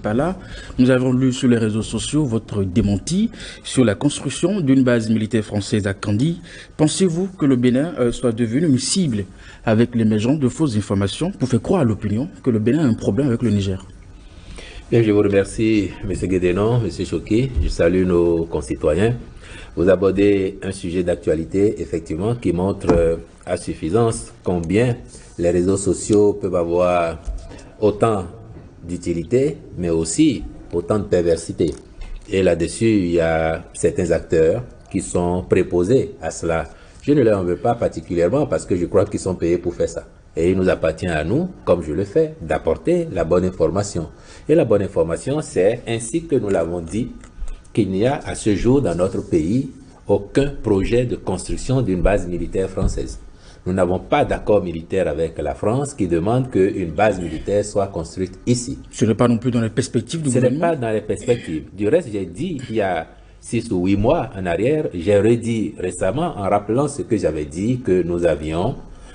Pas là. Nous avons lu sur les réseaux sociaux votre démenti sur la construction d'une base militaire française à Kandji. Pensez-vous que le Bénin soit devenu une cible avec l'émergence de fausses informations pour faire croire à l'opinion que le Bénin a un problème avec le Niger? Bien, je vous remercie, M. Guédénon, M. Choki. Je salue nos concitoyens. Vous abordez un sujet d'actualité, effectivement, qui montre à suffisance combien les réseaux sociaux peuvent avoir autant d'utilité, mais aussi autant de perversité. Et là-dessus, il y a certains acteurs qui sont préposés à cela. Je ne leur en veux pas particulièrement parce que je crois qu'ils sont payés pour faire ça. Et il nous appartient à nous, comme je le fais, d'apporter la bonne information. Et la bonne information, c'est, ainsi que nous l'avons dit, qu'il n'y a à ce jour dans notre pays aucun projet de construction d'une base militaire française. Nous n'avons pas d'accord militaire avec la France qui demande qu'une base militaire soit construite ici. Ce n'est pas non plus dans les perspectives du gouvernement? Ce n'est pas dans les perspectives. Du reste, j'ai dit il y a 6 ou 8 mois en arrière, j'ai redit récemment en rappelant ce que j'avais dit, que nous avions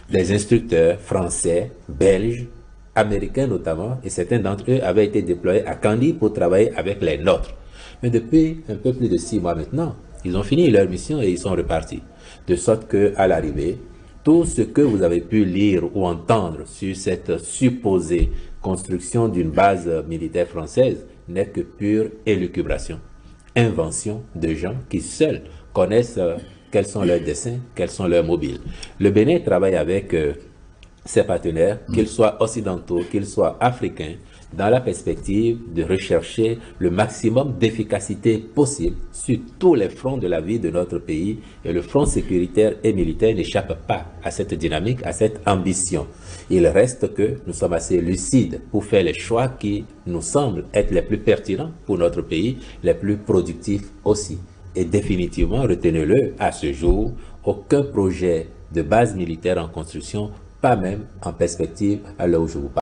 des instructeurs français, belges, américains notamment, et certains d'entre eux avaient été déployés à Kandji pour travailler avec les nôtres. Mais depuis un peu plus de 6 mois maintenant, ils ont fini leur mission et ils sont repartis. De sorte qu'à l'arrivée, tout ce que vous avez pu lire ou entendre sur cette supposée construction d'une base militaire française n'est que pure élucubration, invention de gens qui seuls connaissent quels sont leurs desseins, quels sont leurs mobiles. Le Bénin travaille avec ses partenaires, qu'ils soient occidentaux, qu'ils soient africains, dans la perspective de rechercher le maximum d'efficacité possible sur tous les fronts de la vie de notre pays. Et le front sécuritaire et militaire n'échappe pas à cette dynamique, à cette ambition. Il reste que nous sommes assez lucides pour faire les choix qui nous semblent être les plus pertinents pour notre pays, les plus productifs aussi. Et définitivement, retenez-le, à ce jour, aucun projet de base militaire en construction, pas même en perspective à l'heure où je vous parle.